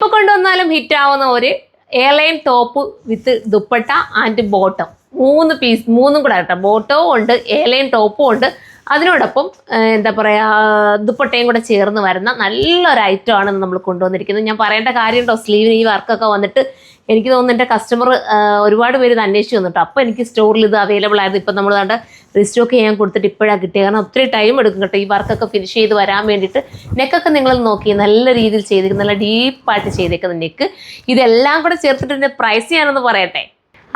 എപ്പോൾ കൊണ്ടുവന്നാലും ഹിറ്റാവുന്ന ഒരു airline top with dupatta and bottom 3 piece, 3 കൂടെ കേട്ടോ. ബോട്ടവും ഉണ്ട്, എയർലൈൻ ടോപ്പും ഉണ്ട്, അതിനോടൊപ്പം എന്താ പറയുക ദുപ്പട്ടയും കൂടെ ചേർന്ന് വരുന്ന നല്ലൊരു ഐറ്റമാണ് നമ്മൾ കൊണ്ടുവന്നിരിക്കുന്നത്. ഞാൻ പറയേണ്ട കാര്യമുണ്ടോ, സ്ലീവിന് ഈ വർക്കൊക്കെ വന്നിട്ട് എനിക്ക് തോന്നുന്നു എൻ്റെ കസ്റ്റമർ ഒരുപാട് പേര് ഇത് അന്വേഷിച്ച് വന്നിട്ടോ. അപ്പോൾ എനിക്ക് സ്റ്റോറിൽ ഇത് അവൈലബിൾ ആയിരുന്നു. ഇപ്പം നമ്മൾ കണ്ട റീസ്റ്റോക്ക് ചെയ്യാൻ കൊടുത്തിട്ട് ഇപ്പോഴാണ് കിട്ടിയത്. കാരണം ഒത്തിരി ടൈം എടുക്കും കേട്ടോ ഈ വർക്കൊക്കെ ഫിനിഷ് ചെയ്ത് വരാൻ വേണ്ടിയിട്ട്. നെക്കൊക്കെ നിങ്ങൾ നോക്കി നല്ല രീതിയിൽ ചെയ്തിരിക്കും, നല്ല ഡീപ്പായിട്ട് ചെയ്തേക്കുന്ന നെക്ക്. ഇതെല്ലാം കൂടെ ചേർത്തിട്ട് ഇതിൻ്റെ പ്രൈസ് ഞാനൊന്ന് പറയട്ടെ.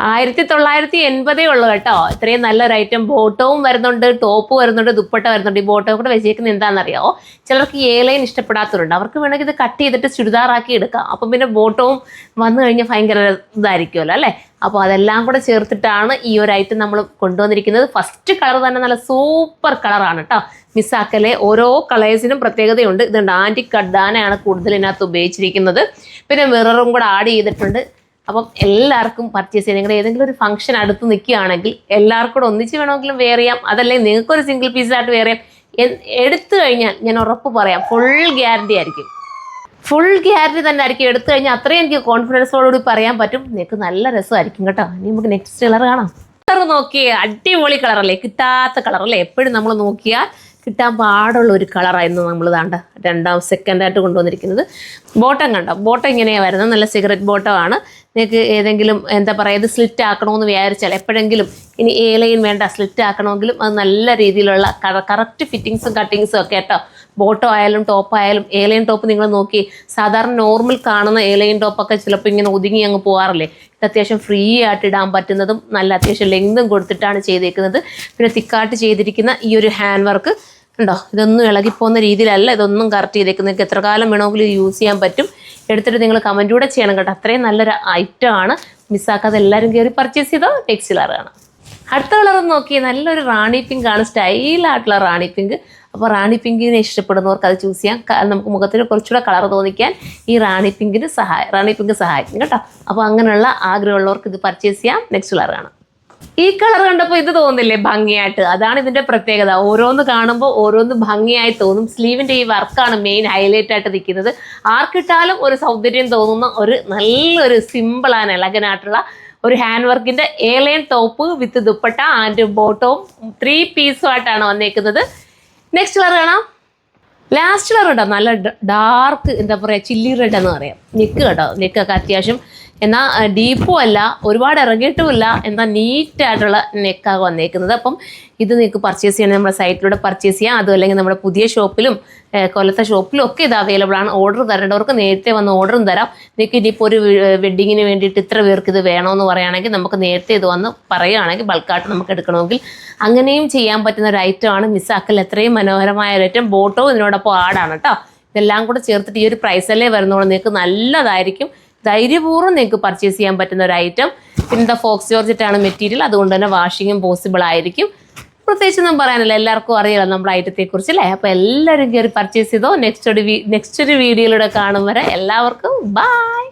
1980 ഉള്ളു കേട്ടോ. ഇത്രയും നല്ലൊരു ഐറ്റം. ബോട്ടവും വരുന്നുണ്ട്, ടോപ്പ് വരുന്നുണ്ട്, ദുപ്പട്ട വരുന്നുണ്ട്. ഈ ബോട്ടവും കൂടെ വെച്ചേക്കുന്നത് എന്താണെന്നറിയാമോ? ചിലർക്ക് എയർലൈൻ ഇഷ്ടപ്പെടാത്തവരുണ്ട്, അവർക്ക് വേണമെങ്കിൽ ഇത് കട്ട് ചെയ്തിട്ട് ചുരിദാറാക്കി എടുക്കാം. അപ്പം പിന്നെ ബോട്ടവും വന്നു കഴിഞ്ഞാൽ ഭയങ്കര ഇതായിരിക്കുമല്ലോ അല്ലേ. അപ്പോൾ അതെല്ലാം കൂടെ ചേർത്തിട്ടാണ് ഈ ഒരു ഐറ്റം നമ്മൾ കൊണ്ടുവന്നിരിക്കുന്നത്. ഫസ്റ്റ് കളർ തന്നെ നല്ല സൂപ്പർ കളറാണ് കേട്ടോ, മിസ്സാക്കലെ. ഓരോ കളേഴ്സിനും പ്രത്യേകതയുണ്ട്. ഇതുണ്ട് ആൻറ്റി കഡാനയാണ് കൂടുതൽ ഇതിനകത്ത് ഉപയോഗിച്ചിരിക്കുന്നത്. പിന്നെ മിററും കൂടെ ആഡ് ചെയ്തിട്ടുണ്ട്. അപ്പം എല്ലാവർക്കും പർച്ചേസ് ചെയ്യാം. നിങ്ങളുടെ ഏതെങ്കിലും ഒരു ഫംഗ്ഷൻ അടുത്ത് നിൽക്കുകയാണെങ്കിൽ എല്ലാവർക്കും കൂടെ ഒന്നിച്ച് വേണമെങ്കിലും വെയർ ചെയ്യാം. അതല്ലെങ്കിൽ നിങ്ങൾക്കൊരു സിംഗിൾ പീസായിട്ട് വെയർ ചെയ്യാം. എടുത്തു കഴിഞ്ഞാൽ ഞാൻ ഉറപ്പ് പറയാം, ഫുൾ ഗ്യാരണ്ടി ആയിരിക്കും. ഫുൾ ഗ്യാരണ്ടി തന്നെ ആയിരിക്കും. എടുത്തു കഴിഞ്ഞാൽ അത്രയും എനിക്ക് കോൺഫിഡൻസോടുകൂടി പറയാൻ പറ്റും. നിങ്ങൾക്ക് നല്ല രസമായിരിക്കും കേട്ടോ. ഇനി നമുക്ക് നെക്സ്റ്റ് കളർ കാണാം. കളർ നോക്കിയേ, അടിപൊളി കളറല്ലേ, കിട്ടാത്ത കളറല്ലേ. എപ്പോഴും നമ്മൾ നോക്കിയാൽ കിട്ടാൻ പാടുള്ള ഒരു കളറായിരുന്നു നമ്മൾ താണ്ട സെക്കൻഡായിട്ട് കൊണ്ടുവന്നിരിക്കുന്നത്. ബോട്ടം കണ്ടോ, ബോട്ടം ഇങ്ങനെയാണ് വരുന്നത്, നല്ല സിഗരറ്റ് ബോട്ടമാണ്. നിങ്ങൾക്ക് ഏതെങ്കിലും എന്താ പറയുക ഇത് സ്ലിറ്റ് ആക്കണമെന്ന് വിചാരിച്ചാൽ എപ്പോഴെങ്കിലും ഇനി എയർലൈൻ വേണ്ട സ്ലിറ്റ് ആക്കണമെങ്കിലും അത് നല്ല രീതിയിലുള്ള കറക്റ്റ് ഫിറ്റിങ്സും കട്ടിങ്സും ഒക്കെ കേട്ടോ. ബോട്ടം ആയാലും ടോപ്പ് ആയാലും. എയർലൈൻ ടോപ്പ് നിങ്ങൾ നോക്കി, സാധാരണ നോർമൽ കാണുന്ന എയർലൈൻ ടോപ്പൊക്കെ ചിലപ്പോൾ ഇങ്ങനെ ഒതുങ്ങി അങ്ങ് പോകാറില്ലേ. ഇത് അത്യാവശ്യം ഫ്രീ ആയിട്ട് ഇടാൻ പറ്റുന്നതും നല്ല അത്യാവശ്യം ലെങ്തും കൊടുത്തിട്ടാണ് ചെയ്തേക്കുന്നത്. പിന്നെ തിക്കായിട്ട് ചെയ്തിരിക്കുന്ന ഈ ഒരു ഹാൻഡ് വർക്ക് ഉണ്ടോ, ഇതൊന്നും ഇളകിപ്പോകുന്ന രീതിയിലല്ല, ഇതൊന്നും കറക്റ്റ് ചെയ്തേക്കുന്നത്. നിങ്ങൾക്ക് എത്ര കാലം വേണമെങ്കിലും യൂസ് ചെയ്യാൻ പറ്റും. എടുത്തിട്ട് നിങ്ങൾ കമൻറ്റ് കൂടെ ചെയ്യണം കേട്ടോ. അത്രയും നല്ലൊരു ഐറ്റമാണ്. മിസ്സാക്കാതെ എല്ലാവരും കയറി പർച്ചേസ് ചെയ്തോ. നെക്സ്റ്റ് കളറാണ്. അടുത്ത കളർ നോക്കി, നല്ലൊരു റാണി പിങ്ക് ആണ്, സ്റ്റൈലായിട്ടുള്ള റാണി പിങ്ക്. അപ്പോൾ റാണി പിങ്കിനെ ഇഷ്ടപ്പെടുന്നവർക്ക് അത് ചൂസ് ചെയ്യാം. നമുക്ക് മുഖത്തിന് കുറച്ചുകൂടെ കളർ തോന്നിക്കാൻ ഈ റാണി പിങ്ക് സഹായിക്കും കേട്ടോ. അപ്പോൾ അങ്ങനെയുള്ള ആഗ്രഹമുള്ളവർക്ക് ഇത് പർച്ചേസ് ചെയ്യാം. നെക്സ്റ്റ് കളർ കാണാം. ഈ കളർ കണ്ടപ്പോൾ ഇത് തോന്നില്ലേ ഭംഗിയായിട്ട്? അതാണ് ഇതിൻ്റെ പ്രത്യേകത. ഓരോന്ന് കാണുമ്പോൾ ഓരോന്ന് ഭംഗിയായി തോന്നും. സ്ലീവിൻ്റെ ഈ വർക്കാണ് മെയിൻ ഹൈലൈറ്റ് ആയിട്ട് നിൽക്കുന്നത്. ആർക്കിട്ടാലും ഒരു സൗന്ദര്യം തോന്നുന്ന ഒരു നല്ലൊരു സിമ്പിളാണ് എലഗനായിട്ടുള്ള ഒരു ഹാൻഡ് വർക്കിൻ്റെ airline top with dupatta and ബോട്ടവും 3 പീസുമായിട്ടാണ് വന്നേക്കുന്നത്. നെക്സ്റ്റ് കളർ കാണാം. ലാസ്റ്റ് കളർ കേട്ടോ, നല്ല ഡാർക്ക് എന്താ പറയുക ചില്ലി റെഡ് എന്ന് പറയാം. നെക്ക് കേട്ടോ, നെക്കൊക്കെ അത്യാവശ്യം എന്നാൽ ഡീപ്പും അല്ല, ഒരുപാട് ഇറങ്ങിയിട്ടുമില്ല, എന്നാൽ നീറ്റായിട്ടുള്ള നെക്കാണ് വന്നേക്കുന്നത്. അപ്പം ഇത് നിങ്ങൾക്ക് പർച്ചേസ് ചെയ്യണമെങ്കിൽ നമ്മുടെ സൈറ്റിലൂടെ പർച്ചേസ് ചെയ്യാം. അതും അല്ലെങ്കിൽ നമ്മുടെ പുതിയ ഷോപ്പിലും കൊല്ലത്തെ ഷോപ്പിലും ഒക്കെ ഇത് അവൈലബിൾ ആണ്. ഓർഡർ തരേണ്ടവർക്ക് നേരത്തെ വന്ന് ഓർഡറും തരാം. നിങ്ങൾക്ക് ഇനിയിപ്പോൾ ഒരു വെഡ്ഡിങ്ങിന് വേണ്ടിയിട്ട് ഇത്ര പേർക്ക് ഇത് വേണമെന്ന് പറയുകയാണെങ്കിൽ നമുക്ക് നേരത്തെ ഇത് വന്ന് പറയുകയാണെങ്കിൽ ബൾക്കായിട്ട് നമുക്ക് എടുക്കണമെങ്കിൽ അങ്ങനെയും ചെയ്യാൻ പറ്റുന്ന ഒരു ഐറ്റമാണ്. മിസ്സാക്കൽ എത്രയും മനോഹരമായ ഒരു ഐറ്റം. ബോട്ടോ ഇതിനോടൊപ്പം ആടാണ് കേട്ടോ. ഇതെല്ലാം കൂടെ ചേർത്തിട്ട് ഈ ഒരു പ്രൈസല്ലേ വരുന്നുള്ളൂ. നിങ്ങൾക്ക് നല്ലതായിരിക്കും. ധൈര്യപൂർവ്വം നിങ്ങൾക്ക് പർച്ചേസ് ചെയ്യാൻ പറ്റുന്ന ഒരു ഐറ്റം. പിന്നെ ഫോക്സ് ജോർജറ്റാണ് മെറ്റീരിയൽ, അതുകൊണ്ട് തന്നെ വാഷിങ്ങും പോസിബിൾ ആയിരിക്കും. പ്രത്യേകിച്ചൊന്നും പറയാനില്ല, എല്ലാവർക്കും അറിയാലോ നമ്മുടെ ഐറ്റത്തെക്കുറിച്ച് അല്ലേ. അപ്പോൾ എല്ലാവരും കയറി പർച്ചേസ് ചെയ്തോ. നെക്സ്റ്റ് ഒരു വീഡിയോയിലൂടെ കാണും വരെ എല്ലാവർക്കും ബൈ.